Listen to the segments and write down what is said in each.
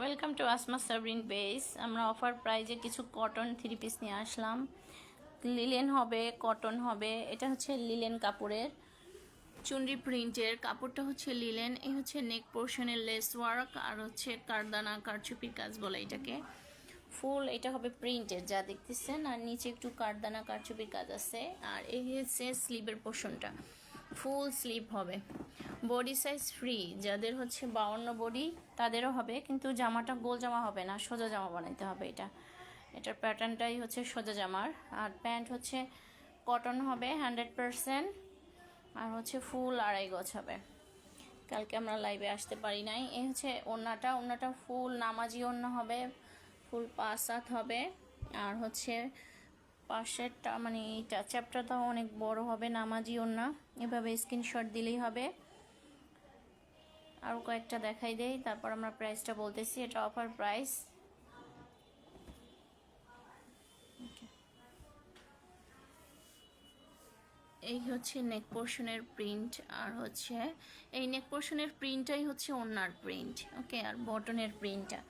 Welcome to Asma Sabrin base. আমরা offer প্রাইজে কিছু কটন থ্রি পিস নিয়ে আসলাম। লিলেন হবে, কটন হবে। এটা হচ্ছে লিলেন কাপড়ের চুনরি প্রিন্টের কাপড়টা হচ্ছে লিলেন। এই হচ্ছে নেক পোর্শনের লেস ওয়ার্ক আর হচ্ছে কারদানা কারচুপির কাজ বলে এটাকে। ফুল এটা হবে প্রিন্টের যা দেখতেছেন, আর নিচে একটু কারদানা কারচুপির কাজ আছে। আর এই হচ্ছে স্লিভের পোর্শনটা, ফুল স্লিভ হবে। বডি সাইজ ফ্রি, যাদের হচ্ছে 52 বডি তাদেরও হবে, কিন্তু জামাটা গোল জামা হবে না, সোজা জামা বানাইতে হবে। এটার প্যাটার্নটাই হচ্ছে সোজা জামার। আর প্যান্ট হচ্ছে কটন হবে 100%, আর হচ্ছে ফুল 2.5 গজ হবে। কালকে আমরা লাইভে আসতে পারি নাই। এই হচ্ছে ওড়নাটা ফুল নামাজি ওড়না হবে, ফুল 5 হাত হবে। আর হচ্ছে পাশেরটা মানে এইটা চ্যাপ্টারটাও অনেক বড় হবে, নামাজি ওড়না। এভাবে স্ক্রিনশট দিলেই হবে। আরও কয়েকটা দেখাই দেই, তারপর আমরা প্রাইসটা বলতেছি। এটা অফার প্রাইস। এই হচ্ছে নেক পোর্শনের প্রিন্ট, আর হচ্ছে এই নেক পোর্শনের প্রিন্টটাই হচ্ছে ওড়নার প্রিন্ট। ওকে, আর বটনের প্রিন্টটা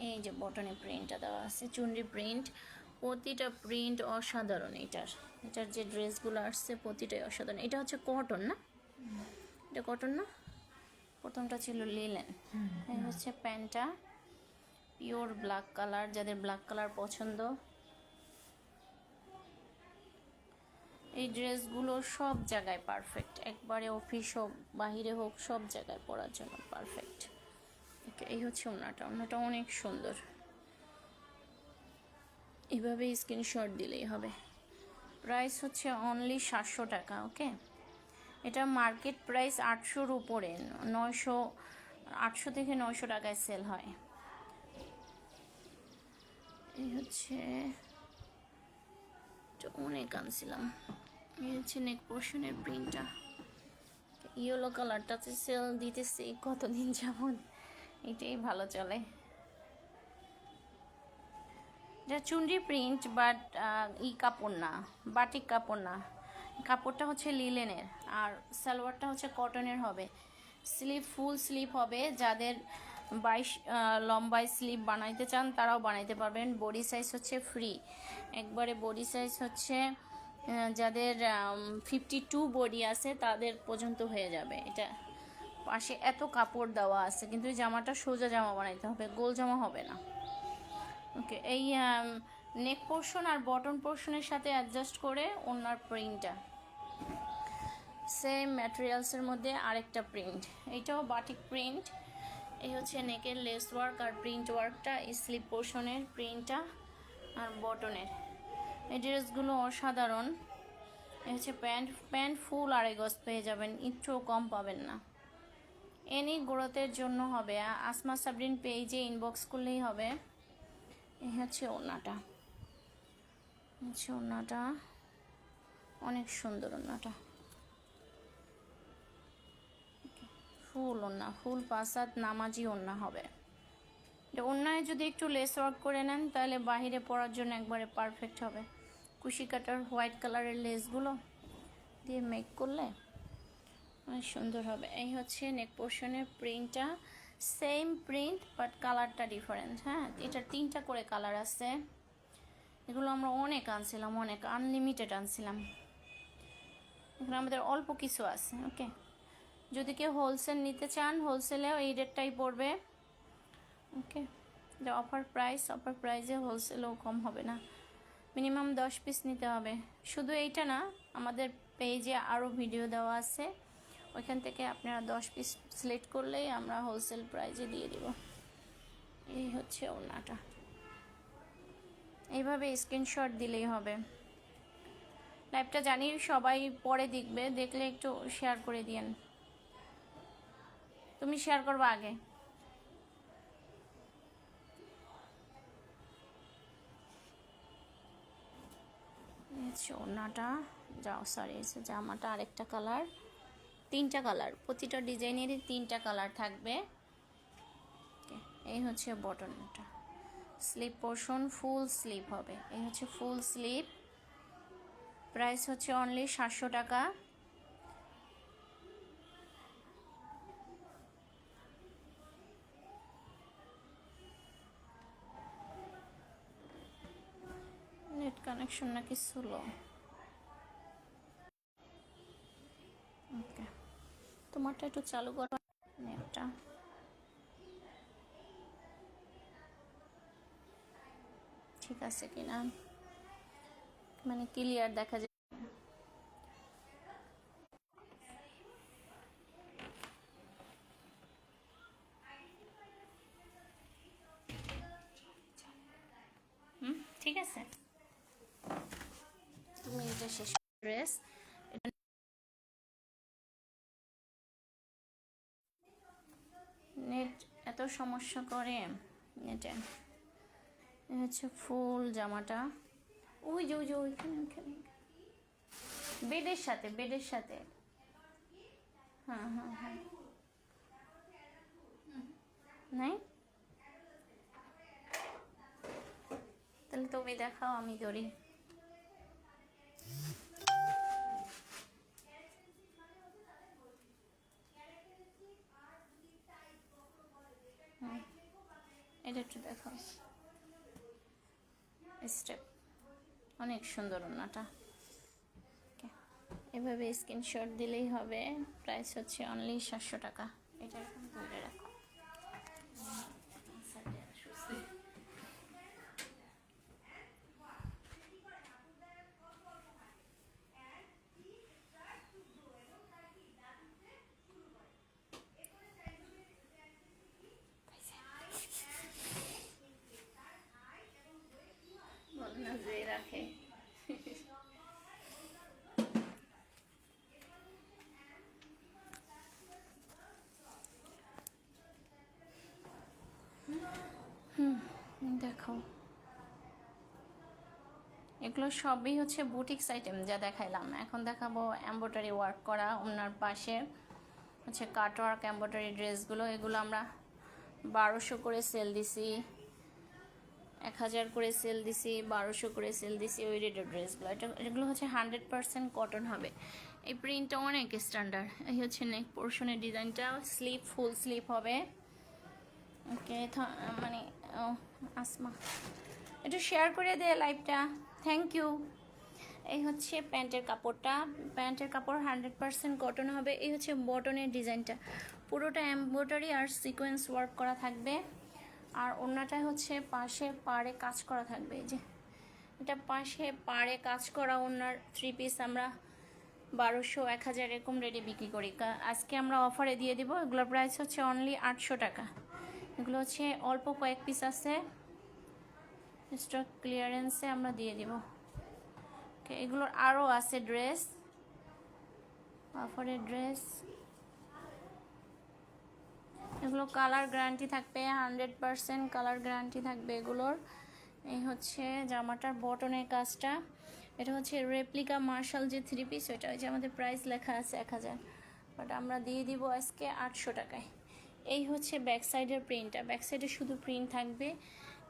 এই যে বটনের প্রিন্টটা দেওয়া আছে, চুনরি প্রিন্ট। প্রতিটা প্রিন্ট অসাধারণ। এটার যে ড্রেসগুলো আসছে প্রতিটাই অসাধারণ। এটা হচ্ছে কটন না? এটা কটন না? প্রথমটা ছিল লিলেন। এই হচ্ছে প্যান্টটা, পিওর ব্ল্যাক কালার, যাদের ব্ল্যাক কালার পছন্দ। এই ড্রেসগুলো সব জায়গায় পারফেক্ট, একবারে অফিস হোক বাহিরে হোক সব জায়গায় পরার জন্য পারফেক্ট। ওকে, এই হচ্ছে ওড়নাটা অনেক সুন্দর। এভাবে স্ক্রিনশট দিলেই হবে। প্রাইস হচ্ছে অনলি 700 টাকা। ওকে, এটা মার্কেট প্রাইস 800-র উপরে, 900, 800 থেকে 900 টাকায় সেল হয়। এই হচ্ছে অনেক আনছিলাম। এই হচ্ছে নেক পোর্শনের প্রিন্টটা, ইয়েলো কালারটাতে সেল দিতেছি কতদিন যাবত, এটাই ভালো চলে। এটা চুনরি প্রিন্ট, বাট কাপড় না, বাটিক কাপড় না। কাপড়টা হচ্ছে লিলেনের, আর সালোয়ারটা হচ্ছে কটনের হবে। স্লিভ ফুল স্লিভ হবে। যাদের 22 লম্বায় স্লিভ বানাইতে চান তারাও বানাইতে পারবেন। বডি সাইজ হচ্ছে ফ্রি, একবারে বডি সাইজ হচ্ছে যাদের 52 বডি আছে তাদের পর্যন্ত হয়ে যাবে। এটা পাশে এত কাপড় দেওয়া আছে, কিন্তু এই জামাটা সোজা জামা বানাইতে হবে, গোল জামা হবে না। ওকে, এই নেক পোর্শন আর বটন পোর্শনের সাথে অ্যাডজাস্ট করে ওনার প্রিন্টটা সেম ম্যাটেরিয়ালসের মধ্যে আরেকটা প্রিন্ট, এইটাও বাটিক প্রিন্ট। এই হচ্ছে নেকের লেস ওয়ার্ক আর প্রিন্ট ওয়ার্কটা, স্লিপ পোর্শনের প্রিন্টটা আর বটনের। এই ড্রেসগুলো অসাধারণ। এই হচ্ছে প্যান্ট ফুল 2.5 গজ পেয়ে যাবেন, একটুও কম পাবেন না। এনি গ্রোথের জন্য হবে। আসমা সাবরিন পেজে ইনবক্স করলেই হবে। এই হচ্ছে ওড়নাটা, অনেক সুন্দর ওড়নাটা। ফুল ওড়না, ফুল 5 হাত নামাজি ওড়না হবে। এটা ওড়নায় যদি একটু লেস ওয়ার্ক করে নেন তাহলে বাহিরে পরার জন্য একবারে পারফেক্ট হবে। কুশি কাটার হোয়াইট কালারের লেসগুলো দিয়ে মেক করলে অনেক সুন্দর হবে। এই হচ্ছে নেক পোর্শনের প্রিন্টটা, সেম প্রিন্ট বাট কালারটা ডিফারেন্ট। হ্যাঁ, এটার 3টা করে কালার আছে। এগুলো আমরা অনেক আনছিলাম, অনেক আনলিমিটেড আনছিলাম। এখানে আমাদের অল্প কিছু আছে। ওকে, যদি কেউ হোলসেল নিতে চান হোলসেলেও এই রেটটাই পড়বে। ওকে, এটা অফার প্রাইসে হোলসেলও কম হবে না, মিনিমাম 10 পিস নিতে হবে। শুধু এইটা না, আমাদের পেজে আরও ভিডিও দেওয়া আছে, ওইখান থেকে আপনারা 10 পিস সিলেক্ট করলেই আমরা হোলসেল প্রাইজে দিয়ে দিব। এই হচ্ছে ওড়নাটা, এইভাবে স্ক্রিনশট দিলেই হবে। লাইভটা জানি সবাই পরে দেখবে, দেখলে একটু শেয়ার করে দিয়েন। তুমি শেয়ার করবা আগে। ওড়নাটা জামাটা আরেকটা কালার, 3টা কালার, প্রতিটা ডিজাইনেরই 3টা কালার থাকবে। এই হচ্ছে বটনটা, স্লিপ পোর্শন ফুল স্লিপ হবে। এই হচ্ছে ফুল স্লিপ। প্রাইস হচ্ছে অনলি 700 টাকা। কানেকশন নাকি স্লো? ওকে, তোমারটা একটু চালু করো নেটটা। ঠিক আছে কিনা মানে ক্লিয়ার দেখা যায়। ঠিক আছে, তুমি এটা শেষ ড্রেস। নেট এত সমস্যা করে নেটে। হচ্ছে ফুল জামাটা, ওই যে ওই যে ওইখানে ওইখানে বেডের সাথে, বেডের সাথে। হ্যাঁ হ্যাঁ হ্যাঁ, নাই তাহলে তুমি দেখাও, আমি ধরি। এটা একটু দেখাও, স্টেপ অনেক সুন্দর ওনাটা। এভাবে স্ক্রিনশট দিলেই হবে। প্রাইস হচ্ছে অনলি 700 টাকা। এটা এখন ধরে রাখো। বল না যে রাখে। দেখো, এগুলো সবই হচ্ছে বুটিক্স আইটেম যা দেখাইলাম। এখন দেখাবো এমব্রয়ডারি ওয়ার্ক করা ওনার পাশে হচ্ছে কাট ওয়ার্ক এমব্রয়ডারি ড্রেসগুলো। এগুলো আমরা 1200 করে সেল দিছি, 1000 করে সেল দিছি, 1200 করে সেল দিছি ওই রেটের ড্রেসগুলো। এগুলো হচ্ছে 100% কটন হবে। এই প্রিন্টটা অনেক স্ট্যান্ডার্ড। এই হচ্ছে নেক পোর্শনের ডিজাইনটা, স্লিপ ফুল স্লিপ হবে। ওকে, মানে আসমা একটু শেয়ার করে দে লাইভটা, থ্যাংক ইউ। এই হচ্ছে প্যান্টের কাপড়টা, প্যান্টের কাপড় 100% কটন হবে। এই হচ্ছে বটনের ডিজাইনটা, পুরোটা এমব্রয়ডারি আর সিকোয়েন্স ওয়ার্ক করা থাকবে। আর ওড়নাটা হচ্ছে পাশে পাড়ে কাজ করা থাকবে। এই যে এটা পাশে পাড়ে কাজ করা ওড়নার 3 পিস আমরা 1200 1000 এরকম রেটে বিক্রি করি। আজকে আমরা অফারে দিয়ে দিব। এগুলোর প্রাইস হচ্ছে অনলি 800 টাকা। এগুলো হচ্ছে অল্প কয়েক পিস আছে, স্টক ক্লিয়ারেন্সে আমরা দিয়ে দিব। ওকে, এগুলোর আরও আছে ড্রেস, অফারের ড্রেস। এগুলো কালার গ্যারান্টি থাকবে, 100% কালার গ্যারান্টি থাকবে এগুলোর। এই হচ্ছে জামাটার বটনের কাজটা। এটা হচ্ছে রেপ্লিকা মার্শাল যে 3 পিস, ওইটা হচ্ছে আমাদের প্রাইস লেখা আছে 1000, বাট আমরা দিয়ে দিব আজকে 800 টাকায়। এই হচ্ছে ব্যাক সাইডের প্রিন্টটা, ব্যাক সাইডে শুধু প্রিন্ট থাকবে।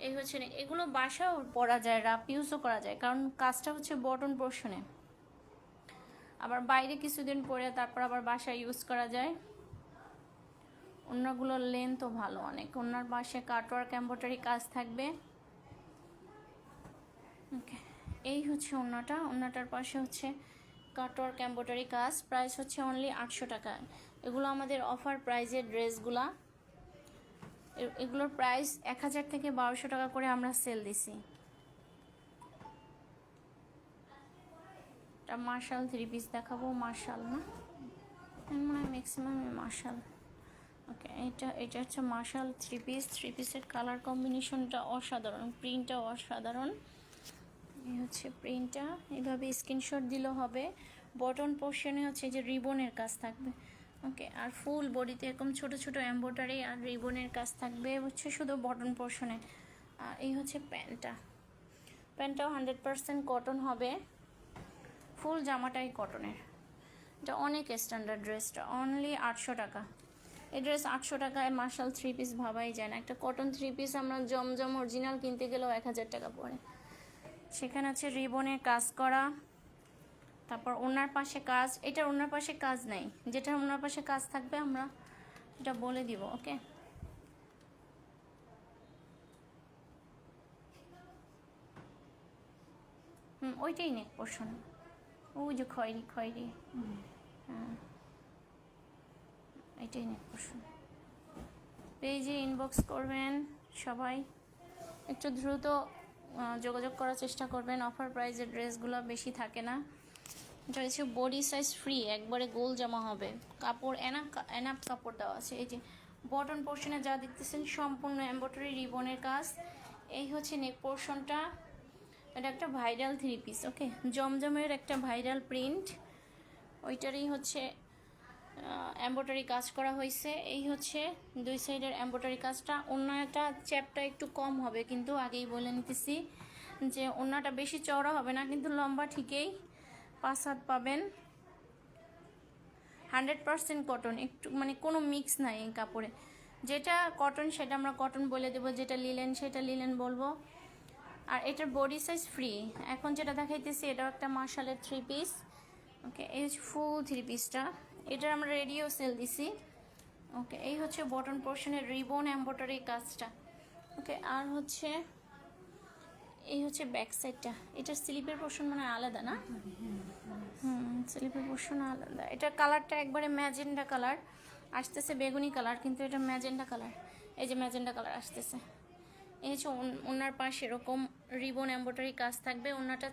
এই হচ্ছে এগুলো বাসাও পরা যায়, রাপ ইউজও করা যায়, কারণ কাজটা হচ্ছে বটন পোর্শনে। আবার বাইরে কিছুদিন পরে তারপর আবার বাসায় ইউজ করা যায়। ওড়নাগুলোর লেন্থও ভালো অনেক। ওড়নার পাশে কাটওয়ার্ক এমব্রয়ডারি কাজ থাকবে। ওকে, এই হচ্ছে ওড়নাটা, ওড়নাটার পাশে হচ্ছে কাটওয়ার্ক এমব্রয়ডারি কাজ। প্রাইস হচ্ছে অনলি 800 টাকা। এগুলো আমাদের অফার প্রাইজের ড্রেসগুলা। এগুলোর প্রাইস 1000 থেকে 1200 টাকা করে আমরা সেল দিছি। এটা মার্শাল 3 পিস দেখাবো, মার্শাল না মানে ম্যাক্সিমাম মার্শাল। ওকে, এটা হচ্ছে মার্শাল 3 পিস। 3 পিসের কালার কম্বিনেশনটা অসাধারণ, প্রিন্টটা অসাধারণ। এই হচ্ছে প্রিন্টটা, এইভাবে স্ক্রিনশট দিলেও হবে। বটন পোর্শনে হচ্ছে যে রিবনের কাজ থাকবে। ওকে, আর ফুল বডিতে এরকম ছোট ছোট এমব্রয়ডারি আর রিবনের কাজ থাকবে হচ্ছে শুধু বটন পোর্শনে। আর এই হচ্ছে প্যান্টটা, প্যান্টটাও 100% কটন হবে, ফুল জামাটাই কটনের। এটা অনেক স্ট্যান্ডার্ড ড্রেসটা, অনলি 800 টাকা। এই ড্রেস 800 টাকায় মার্শাল 3 পিস ভাবাই যায় না। একটা কটন 3 পিস আমরা জমজম অরিজিনাল কিনতে গেলেও 1000 টাকা পড়ে। সেখানে আছে রিবনের কাজ করা, তারপর ওনার পাশে কাজ। এটার ওনার পাশে কাজ নাই, যেটার ওনার পাশে কাজ থাকবে আমরা এটা বলে দিব। ওকে, ওইটাই নেক পোর্শন, ওই যে খয়েরি খয়েরি, হ্যাঁ এটাই নেক পোর্শন। পেজে ইনবক্স করবেন সবাই, একটু দ্রুত যোগাযোগ করার চেষ্টা করবেন। অফার প্রাইজের ড্রেসগুলো বেশি থাকে না। এটা হচ্ছে বডি সাইজ ফ্রি, একবারে গোল জামা হবে, কাপড় এনাপ কাপড় দেওয়া আছে। এই যে বটন পোর্শনে যা দেখতেছেন সম্পূর্ণ এমব্রয়ডারি রিবনের কাজ। এই হচ্ছে নেক পোর্শনটা, এটা একটা ভাইরাল 3 পিস, ওকে জমজমের একটা ভাইরাল প্রিন্ট, ওইটারই হচ্ছে এমব্রয়ডারি কাজ করা হয়েছে। এই হচ্ছে দুই সাইডের এমব্রয়ডারি কাজটা। ওড়নাটা চ্যাপটা একটু কম হবে, কিন্তু আগেই বলে নিতেছি যে ওড়নাটা বেশি চওড়া হবে না, কিন্তু লম্বা ঠিকই 5 হাত পাবেন। 100% কটন, একটু মানে কোনো মিক্স নাই এই কাপড়ে। যেটা কটন সেটা আমরা কটন বলে দেবো, যেটা লিলেন সেটা লিলেন বলবো। আর এটার বডি সাইজ ফ্রি। এখন যেটা দেখাইতেছি এটাও একটা মার্শালের 3 পিস, ওকে এই হচ্ছে ফুল 3 পিসটা। এটার আমরা রেডিও সেল দিছি, ওকে এই হচ্ছে বটন পোর্শনের রিবন এমব্রয়ডারি কাজটা, ওকে। আর হচ্ছে এই হচ্ছে ব্যাক সাইডটা, এটার স্লিপের পোর্শন মানে আলাদা না, স্লিপের পোর্শন আলাদা। এটা কালারটা একবারে ম্যাজেন্ডা কালার আসতেছে, বেগুনি কালার, কিন্তু এটা ম্যাজেন্ডা কালার, এই যে ম্যাজেন্ডা কালার আসতেছে। এই হচ্ছে ওনার পাশে এরকম রিবন এমব্রয়ডারি কাজ থাকবে। ওনাটা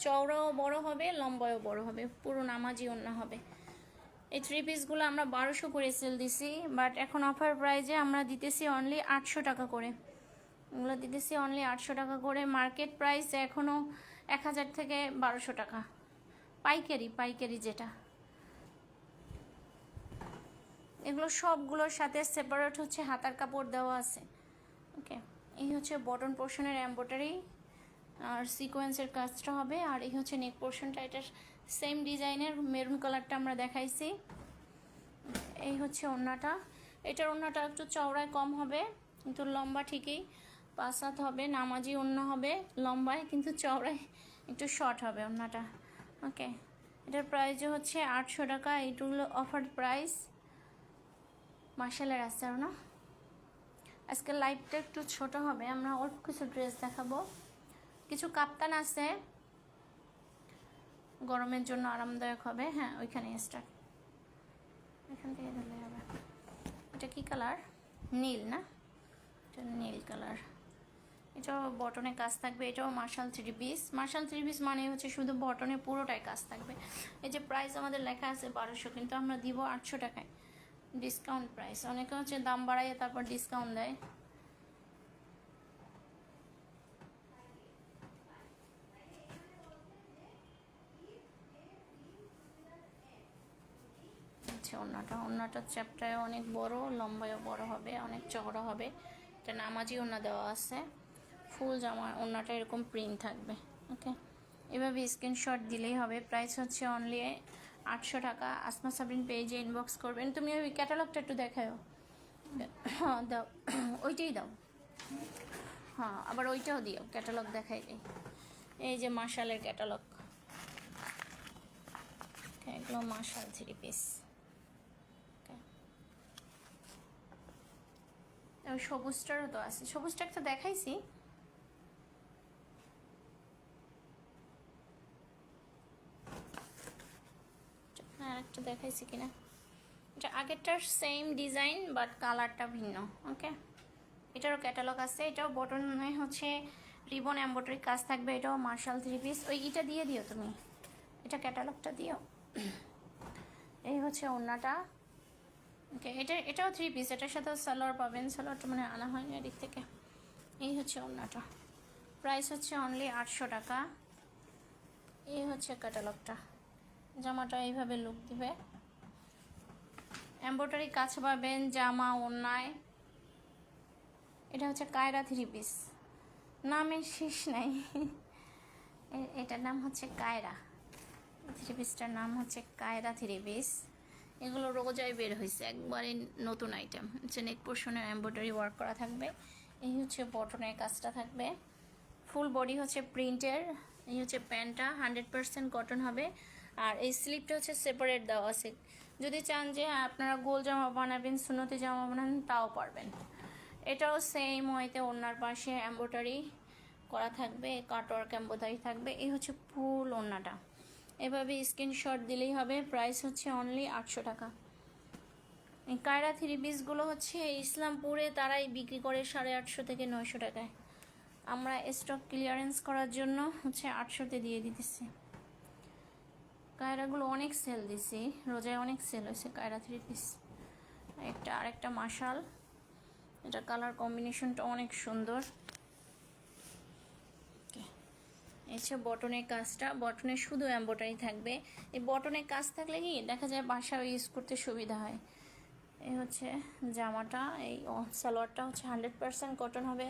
চওড়াও বড় হবে, লম্বায়ও বড় হবে, পুরো নামাজি ওনা হবে। এই 3 পিসগুলো আমরা 1200 করে সেল দিছি, বাট এখন অফার প্রাইজে আমরা দিতেছি অনলি 800 টাকা করে। এগুলো দিতেছি অনলি 800 টাকা করে। মার্কেট প্রাইস এখনও 1000 থেকে 1200 টাকা, পাইকারি যেটা। এগুলো সবগুলোর সাথে সেপারেট হচ্ছে হাতার কাপড় দেওয়া আছে, ওকে। এই হচ্ছে বটন পোর্শনের এমব্রয়ডারি আর সিকোয়েন্সের কাজটা হবে। আর এই হচ্ছে নেক পোর্শনটা, এটার সেম ডিজাইনের মেরুন কালারটা আমরা দেখাইছি। এই হচ্ছে ওড়নাটা, এটার ওড়নাটা একটু চওড়ায় কম হবে, কিন্তু লম্বা ঠিকই 5 হাত হবে, নামাজি ওড়না হবে, লম্বায় কিন্তু চওড়ায় একটু শর্ট হবে ওড়নাটা, ওকে। এটার প্রাইসও হচ্ছে 800 টাকা। এইগুলো অফার প্রাইস। মার্শালের আছে না, আজকে লাইভটা একটু ছোট হবে, আমরা অল্প কিছু ড্রেস দেখাবো। কিছু কাপ্তান আছে, গরমের জন্য আরামদায়ক হবে। হ্যাঁ ওইখানে স্টার্ট, এখান থেকে ধরলে হবে। এটা কি কালার, নীল না, এটা নীল কালার। এটাও বটনে কাজ থাকবে, এটাও মার্শাল 3 পিস। মার্শাল 3 পিস মানে হচ্ছে শুধু বটনে পুরোটাই কাজ থাকবে। এই যে প্রাইস আমাদের লেখা আছে 1200, কিন্তু আমরা দিব 800 টাকায়, ডিসকাউন্ট প্রাইস। অনেকে হচ্ছে দাম বাড়াইয়ে তারপর ডিসকাউন্ট দেয়। ওড়নাটার চ্যাপটায় অনেক বড়, লম্বায়ও বড় হবে, অনেক চওড়া হবে। এটা নামাজি ওড়না দেওয়া আছে, ফুল জামা ওড়নাটা এরকম প্রিন্ট থাকবে, ওকে। এভাবে স্ক্রিনশট দিলেই হবে। প্রাইস হচ্ছে অনলি 800 টাকা। আসমা সাবরিন পেজে ইনবক্স করবেন। তুমি ওই ক্যাটালগটা একটু দেখাও, হ্যাঁ দাও, ওইটাই দাও, হ্যাঁ আবার ওইটাও দিও, ক্যাটালগ দেখাই দিই। এই যে মার্শালের ক্যাটালগ, এগুলো মার্শাল 3 পিস। ওই সবুজটারও তো আছে, সবুজটা একটা দেখাইছি, আরেকটা দেখাইছি কিনা, এটা আগেরটার সেম ডিজাইন বাট কালারটা ভিন্ন, ওকে। এটারও ক্যাটালগ আছে, এটাও বটনে হচ্ছে রিবন এমব্রয়ডারি কাজ থাকবে। এটাও মার্শাল 3 পিস। ওই ইটা দিয়ে দিও তুমি, এটা ক্যাটালগটা দিও। এই হচ্ছে ওড়নাটা, ওকে। এটাও 3 পিস, এটার সাথে সালোয়ার পাবেন, সালোয়ারটা মানে আনা হয়নি এদিক থেকে। এই হচ্ছে ওড়নাটা, প্রাইস হচ্ছে অনলি 800 টাকা। এই হচ্ছে ক্যাটালগটা, জামাটা এইভাবে লুক দিবে, এমব্রয়ডারি কাজ পাবেন জামা ওড়নায়। এটা হচ্ছে কায়রা 3 পিস, নামের শেষ নাই। এটার নাম হচ্ছে কায়রা 3 পিসটার নাম হচ্ছে কায়রা 3 পিস। এগুলো রোজায় বের হয়েছে, একবারে নতুন আইটেম। হচ্ছে নেক পোর্শনের এমব্রয়ডারি ওয়ার্ক করা থাকবে। এই হচ্ছে বটনের কাজটা থাকবে, ফুল বডি হচ্ছে প্রিন্টের। এই হচ্ছে প্যান্টটা 100% কটন হবে। আর এই স্লিপটা হচ্ছে সেপারেট দেওয়া আছে, যদি চান যে আপনারা গোল জামা বানাবেন, সুন্নতি জামা বানাবেন তাও পারবেন। এটাও সেম ওয়েতে ওড়নার পাশে এমব্রয়ডারি করা থাকবে, কাটওয়ার্ক এমব্রয়ডারি থাকবে। এই হচ্ছে ফুল ওড়নাটা। এভাবে স্ক্রিনশট দিলেই হবে। প্রাইস হচ্ছে অনলি 800 টাকা। এই কায়রা থ্রি পিসগুলো হচ্ছে ইসলামপুরে তারাই বিক্রি করে 850 থেকে 900 টাকায়। আমরা স্টক ক্লিয়ারেন্স করার জন্য হচ্ছে 800-তে দিয়ে দিতেছি। কায়রাগুলো অনেক সেল দিছি, রোজায় অনেক সেল হয়েছে কায়রা থ্রি পিস। আরেকটা মাশাল, এটা কালার কম্বিনেশনটা অনেক সুন্দর। এই হচ্ছে বটনের কাজটা, বটনে শুধু এমব্রয়ডারি থাকবে। এই বটনের কাজ থাকলে কি দেখা যায় বাসায় ইউজ করতে সুবিধা হয়। এই হচ্ছে জামাটা, এই সালোয়ারটা হচ্ছে 100% কটন হবে,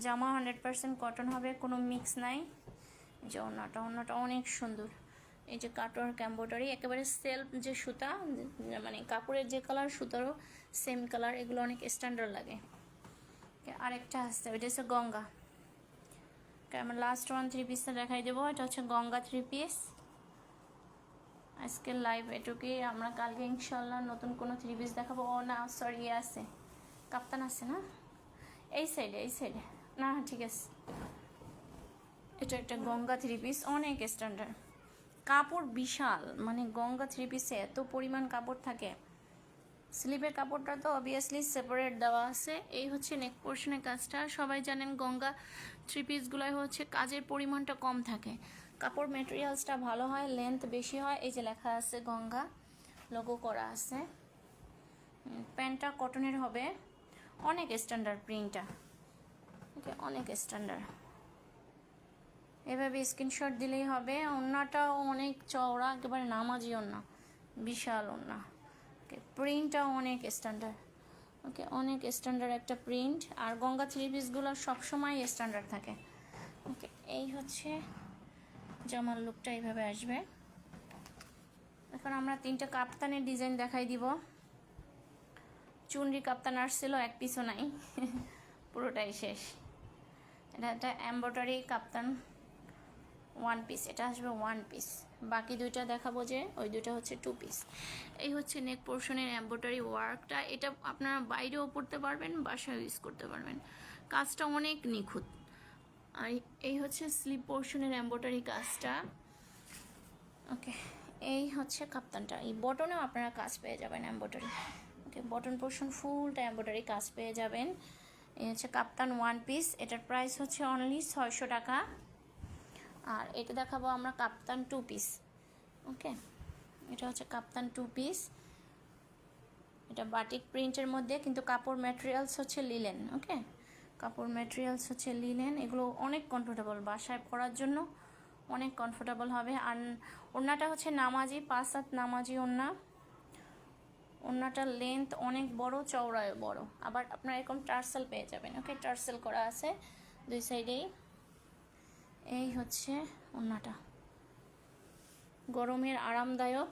জামা 100% কটন হবে, কোনো মিক্স নাই। এই যে ওড়নাটা অনেক সুন্দর। এই যে কাটওয়ার্ক এমব্রয়ডারি, একেবারে সেলফ যে সুতা, মানে কাপড়ের যে কালার সুতারও সেম কালার, এগুলো অনেক স্ট্যান্ডার্ড লাগে। আরেকটা আসছে, ওইটা হচ্ছে গঙ্গা। আমরা লাস্ট ওয়ান থ্রি পিসটা দেখাই দেবো। এটা হচ্ছে গঙ্গা থ্রি পিস। আজকের লাইভ এটুকুই। আমরা কালকে ইনশাল্লাহ নতুন কোনো থ্রি পিস দেখাবো। ও না সরি, আছে কাপ্তান আছে না এই সাইডে না, ঠিক আছে। এটা একটা গঙ্গা থ্রি পিস, অনেক স্ট্যান্ডার্ড, কাপড় বিশাল। মানে গঙ্গা থ্রি পিসে এত পরিমাণ কাপড় থাকে। স্লিপের কাপড়টা তো অবভিয়াসলি সেপারেট দেওয়া আছে। এই হচ্ছে নেক পোর্শনের কাজটা। সবাই জানেন গঙ্গা থ্রি পিসগুলোয় হচ্ছে কাজের পরিমাণটা কম থাকে, কাপড় ম্যাটেরিয়ালসটা ভালো হয়, লেন্থ বেশি হয়। এই যে লেখা আছে গঙ্গা, লোগো করা আছে। প্যান্টটা কটনের হবে, অনেক স্ট্যান্ডার্ড প্রিন্টটা, ওকে অনেক স্ট্যান্ডার্ড। এভাবে স্ক্রিনশট দিলেই হবে। ওড়নাটাও অনেক চওড়া, একেবারে নামাজি ওড়না, বিশাল ওড়না। ওকে প্রিন্টটাও অনেক স্ট্যান্ডার্ড, ওকে অনেক স্ট্যান্ডার্ড একটা প্রিন্ট। আর গঙ্গা থ্রি পিসগুলো সবসময় স্ট্যান্ডার্ড থাকে। ওকে এই হচ্ছে জামার লুকটা, এইভাবে আসবে। এখন আমরা 3টা কাপ্তানের ডিজাইন দেখাই দিব। চুনরি কাপ্তান আসছিল, এক পিসও নাই, পুরোটাই শেষ। এটা একটা এমব্রয়ডারি কাপ্তান ওয়ান পিস, এটা আসবে ওয়ান পিস। বাকি দুইটা দেখাবো, যে ওই দুইটা হচ্ছে 2 পিস। এই হচ্ছে নেক পোর্শনের এমব্রয়ডারি ওয়ার্কটা। এটা আপনারা বাইরেও পরতে পারবেন, বাসায় ইউজ করতে পারবেন, কাজটা অনেক নিখুঁত। আর এই হচ্ছে স্লিপ পোর্শনের এমব্রয়ডারি কাজটা। ওকে এই হচ্ছে কাপ্তানটা। এই বটনেও আপনারা কাজ পেয়ে যাবেন এমব্রয়ডারি। ওকে বটন পোর্শন ফুলটা এমব্রয়ডারি কাজ পেয়ে যাবেন। এই হচ্ছে কাপ্তান ওয়ান পিস, এটার প্রাইস হচ্ছে অনলি 600 টাকা। আর এটা দেখাবো আমরা কাপ্তান 2 পিস। ওকে এটা হচ্ছে কাপ্তান 2 পিস। এটা বাটিক প্রিন্টের মধ্যে, কিন্তু কাপড় ম্যাটেরিয়ালস হচ্ছে লিলেন। ওকে কাপড় ম্যাটেরিয়ালস হচ্ছে লিলেন। এগুলো অনেক কমফোর্টেবল, বাসায় পরার জন্য অনেক কমফোর্টেবল হবে। আর ওড়নাটা হচ্ছে নামাজি, 5 হাত নামাজি ওড়না। ওড়নাটার লেন্থ অনেক বড়, চওড়ায় বড়। আবার আপনারা এরকম টার্সেল পেয়ে যাবেন। ওকে টার্সেল করা আছে দুই সাইডেই। এই হচ্ছে ওড়নাটা, গরমের আরামদায়ক।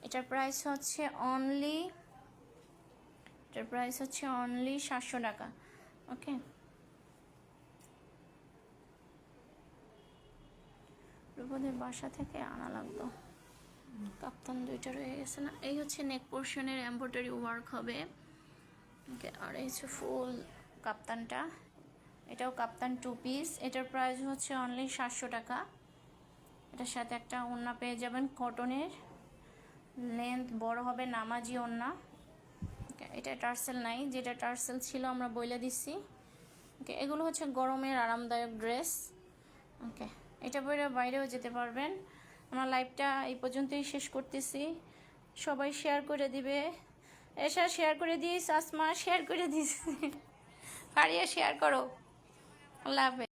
এটার প্রাইস হচ্ছে অনলি 700 টাকা। ওকে রূপদের বাসা থেকে আনা লাগতো। কাপ্তান দুইটা রয়ে গেছে না। এই হচ্ছে নেক পোর্শনের এমব্রয়ডারি ওয়ার্ক হবে। ওকে আর এই হচ্ছে ফুল কাপ্তানটা, এটাও কাপ্তান 2 পিস। এটার প্রাইস হচ্ছে অনলি 700 টাকা। এটার সাথে একটা ওড়না পেয়ে যাবেন কটনের, লেন্থ বড় হবে, নামাজি ওড়না। এটা টার্সেল নাই, যেটা টার্সেল ছিল আমরা বইলে দিচ্ছি। ওকে এগুলো হচ্ছে গরমের আরামদায়ক ড্রেস। ওকে এটা পরে বাইরেও যেতে পারবেন। আমার লাইভটা এই পর্যন্তই শেষ করতেছি। সবাই শেয়ার করে দিবে। এসা শেয়ার করে দিস, আসমা শেয়ার করে দিস, ফারিয়া শেয়ার করো। আল্লাহ হাফেজ।